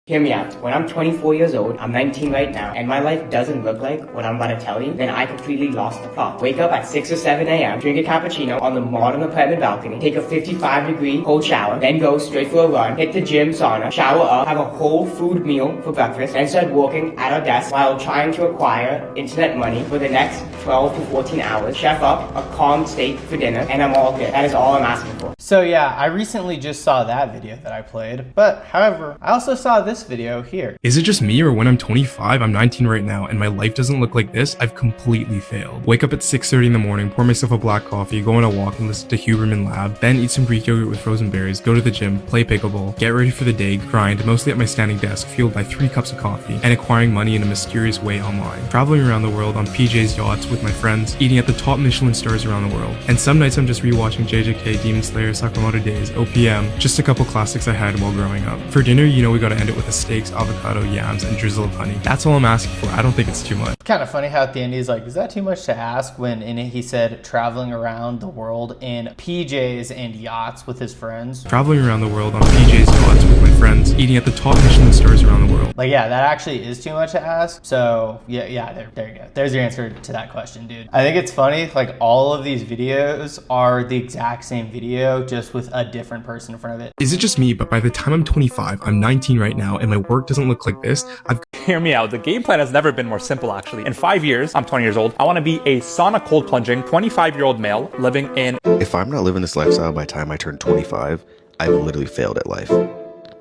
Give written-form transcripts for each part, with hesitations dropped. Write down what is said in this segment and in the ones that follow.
Hear me out. When I'm 24 years old, I'm 19 right now, and my life doesn't look like what I'm about to tell you, then I completely lost the plot. Wake up at 6 or 7 a.m., drink a cappuccino on the modern apartment balcony, take a 55-degree cold shower, then go straight for a run, hit the gym sauna, shower up, have a whole food meal for breakfast, and start working at our desk while trying to acquire internet money for the next 12 to 14 hours, chef up a calm steak for dinner, and I'm all good. That is all I'm asking for. So yeah, I recently just saw that video that I played, but however, I also saw this video here. Is it just me, or when I'm 25, I'm 19 right now, and my life doesn't look like this, I've completely failed. Wake up at 6:30 in the morning, pour myself a black coffee, go on a walk and listen to Huberman Lab, then eat some Greek yogurt with frozen berries, go to the gym, play pickleball, get ready for the day, grind, mostly at my standing desk, fueled by 3 cups of coffee, and acquiring money in a mysterious way online. Traveling around the world on PJ's yachts with my friends, eating at the top Michelin stars around the world. And some nights I'm just rewatching JJK, Demon Slayer, Sakamoto Days, OPM, just a couple classics I had while growing up. For dinner, you know we gotta end it with a steaks, avocado, yams, and drizzle of honey. That's all I'm asking for. I don't think it's too much. Kind of funny how at the end he's like, is that too much to ask? When in it he said traveling around the world in PJs and yachts with his friends. Traveling around the world on PJ's yachts with my friends, eating at the top Michelin stars around the world. Like, yeah, that actually is too much to ask. So yeah, there you go. There's your answer to that question, dude. I think it's funny, like all of these videos are the exact same video, just with a different person in front of it. Is it just me, but by the time I'm 25, I'm 19 right now, and my work doesn't look like this, Hear me out. The game plan has never been more simple, actually. In 5 years, I'm 20 years old. I want to be a sauna cold plunging 25-year-old male living in. If I'm not living this lifestyle by the time I turn 25, I've literally failed at life.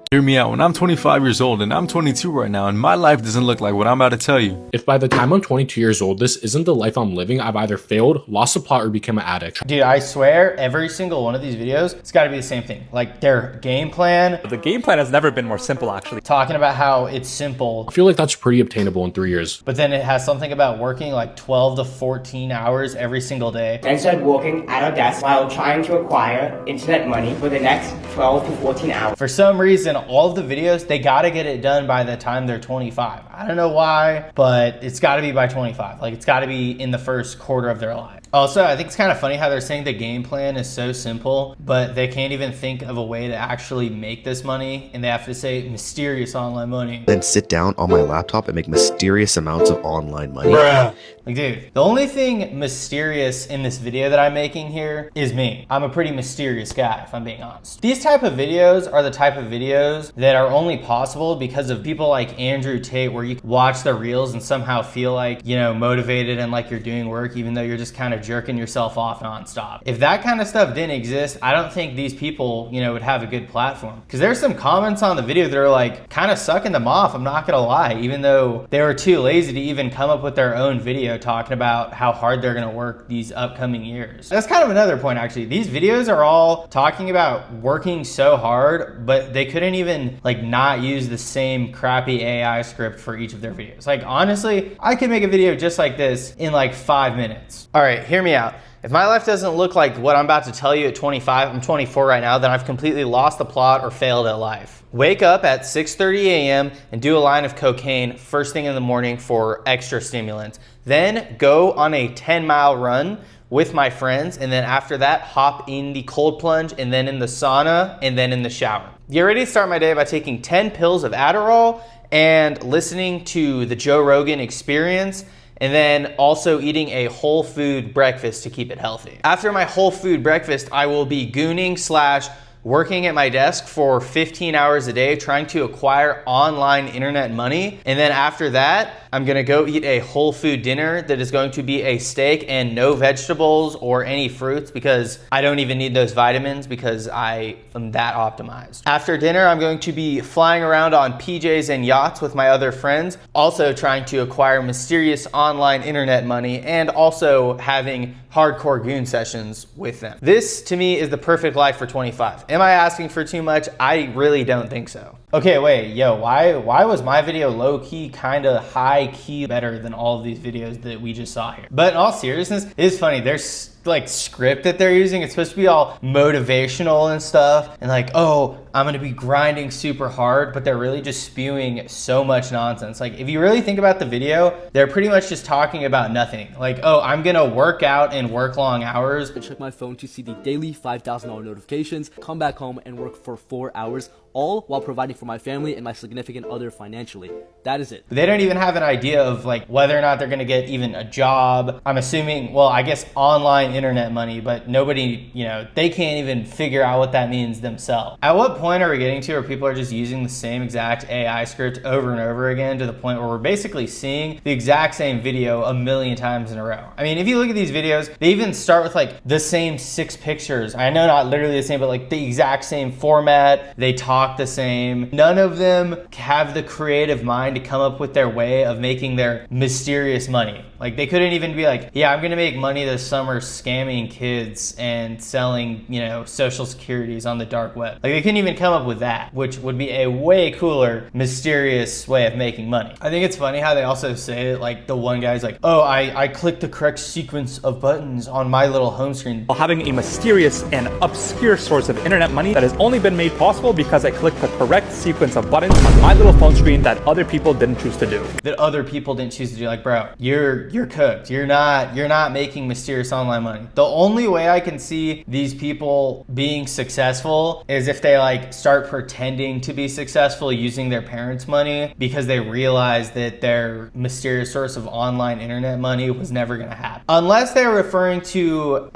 Hear me out. When I'm 25 years old and I'm 22 right now, and my life doesn't look like what I'm about to tell you. If by the time I'm 22 years old, this isn't the life I'm living, I've either failed, lost the plot, or become an addict. Dude, I swear every single one of these videos, it's got to be the same thing. Like their game plan. The game plan has never been more simple, actually. Talking about how it's simple. I feel like that's pretty obtainable in 3 years. But then it has something about working like 12 to 14 hours every single day. Then start working at our desk while trying to acquire internet money for the next 12 to 14 hours. For some reason, all of the videos, they gotta get it done by the time they're 25. I don't know why, but it's gotta be by 25. Like it's gotta be in the first quarter of their life. Also, I think it's kind of funny how they're saying the game plan is so simple, but they can't even think of a way to actually make this money, and they have to say mysterious online money. Then sit down on my laptop and make mysterious amounts of online money. Like, dude, the only thing mysterious in this video that I'm making here is me. I'm a pretty mysterious guy, if I'm being honest. These type of videos are the type of videos that are only possible because of people like Andrew Tate, where you watch the reels and somehow feel like, you know, motivated and like you're doing work, even though you're just kind of jerking yourself off nonstop. If that kind of stuff didn't exist, I don't think these people, you know, would have a good platform. Because there's some comments on the video that are like kind of sucking them off, I'm not gonna lie, even though they were too lazy to even come up with their own video talking about how hard they're gonna work these upcoming years. That's kind of another point, actually. These videos are all talking about working so hard, but they couldn't even like not use the same crappy AI script for each of their videos. Like honestly, I could make a video just like this in like 5 minutes. All right, hear me out. If my life doesn't look like what I'm about to tell you at 25, I'm 24 right now, then I've completely lost the plot or failed at life. Wake up at 6:30 a.m. and do a line of cocaine first thing in the morning for extra stimulants. Then go on a 10-mile run with my friends, and then after that, hop in the cold plunge, and then in the sauna, and then in the shower. Get ready to start my day by taking 10 pills of Adderall and listening to the Joe Rogan Experience, and then also eating a whole food breakfast to keep it healthy. After my whole food breakfast, I will be gooning / working at my desk for 15 hours a day trying to acquire online internet money. And then after that, I'm gonna go eat a whole food dinner that is going to be a steak and no vegetables or any fruits, because I don't even need those vitamins because I am that optimized. After dinner, I'm going to be flying around on PJs and yachts with my other friends, also trying to acquire mysterious online internet money and also having hardcore goon sessions with them. This to me is the perfect life for 25. Am I asking for too much? I really don't think so. Okay, wait, yo, why was my video low-key, kinda high-key better than all of these videos that we just saw here? But in all seriousness, it is funny. There's like script that they're using. It's supposed to be all motivational and stuff, and like, oh, I'm gonna be grinding super hard, but they're really just spewing so much nonsense. Like, if you really think about the video, they're pretty much just talking about nothing. Like, oh, I'm gonna work out and work long hours. Check my phone to see the daily $5,000 notifications, come back home and work for 4 hours, all while providing for my family and my significant other financially. That is it. They don't even have an idea of like whether or not they're gonna get even a job. I'm assuming, well, I guess online internet money, but nobody, you know, they can't even figure out what that means themselves. At what point are we getting to where people are just using the same exact AI script over and over again to the point where we're basically seeing the exact same video a million times in a row? I mean, if you look at these videos, they even start with like the same 6 pictures. I know not literally the same, but like the exact same format. They talk the same. None of them have the creative mind to come up with their way of making their mysterious money. Like they couldn't even be like, yeah, I'm gonna make money this summer scamming kids and selling, you know, social securities on the dark web. Like they couldn't even come up with that, which would be a way cooler, mysterious way of making money. I think it's funny how they also say it, like the one guy's like, oh, I clicked the correct sequence of buttons on my little home screen. While having a mysterious and obscure source of internet money that has only been made possible because I clicked the correct sequence of buttons on my little phone screen that other people didn't choose to do. That other people didn't choose to do. Like, bro, you're cooked. You're not making mysterious online money. The only way I can see these people being successful is if they like start pretending to be successful using their parents' money because they realize that their mysterious source of online internet money was never gonna happen. Unless they're referring to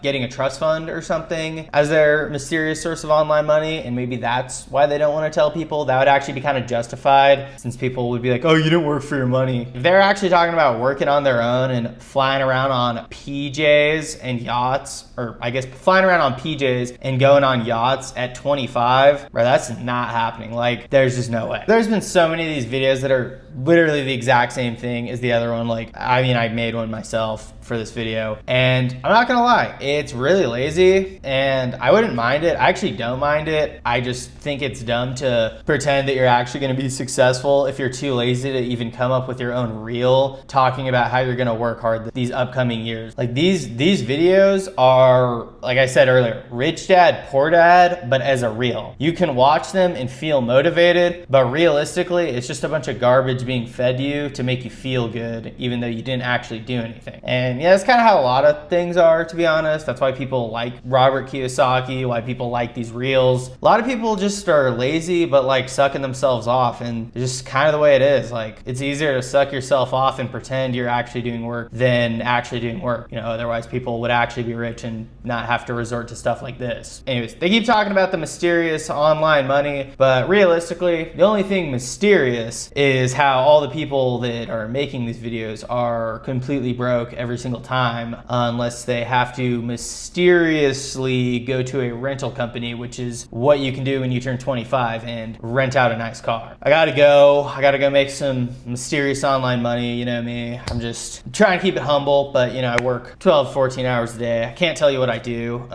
getting a trust fund or something as their mysterious source of online money, and maybe that's why they don't want to tell people. That would actually be kind of justified, since people would be like, oh, you didn't work for your money. If they're actually talking about working on their own and flying around on PJs and yachts, or I guess flying around on PJs and going on yachts at 25, bro, that's not happening. Like, there's just no way. There's been so many of these videos that are literally the exact same thing as the other one. Like, I mean, I made one myself for this video, and I'm not gonna lie, it's really lazy, and I wouldn't mind it. I actually don't mind it. I just think it's dumb to pretend that you're actually gonna be successful if you're too lazy to even come up with your own reel talking about how you're gonna work hard these upcoming years. Like these videos are, like I said earlier, rich dad, poor dad, but as a reel. You can watch them and feel motivated, but realistically, it's just a bunch of garbage being fed you to make you feel good, even though you didn't actually do anything. And yeah, that's kind of how a lot of things are, to be honest. That's why people like Robert Kiyosaki, why people like these reels. A lot of people just are lazy, but like sucking themselves off, and it's just kind of the way it is. Like, it's easier to suck yourself off and pretend you're actually doing work than actually doing work. You know, otherwise people would actually be rich and not have to resort to stuff like this. Anyways, they keep talking about the mysterious online money, but realistically, the only thing mysterious is how all the people that are making these videos are completely broke every single time, unless they have to mysteriously go to a rental company, which is what you can do when you turn 25 and rent out a nice car. I gotta go make some mysterious online money. You know me, I'm just trying to keep it humble, but you know, I work 12, 14 hours a day. I can't tell you what I do,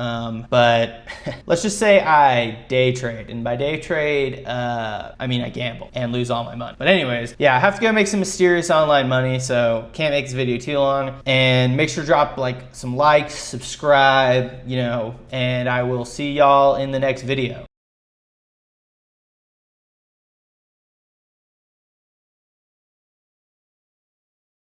but let's just say I day trade, and by day trade, I mean I gamble and lose all my money. But anyways, yeah, I have to go make some mysterious online money, so can't make this video too long. And make sure to drop like some likes, subscribe, you know, and I will see y'all in the next video.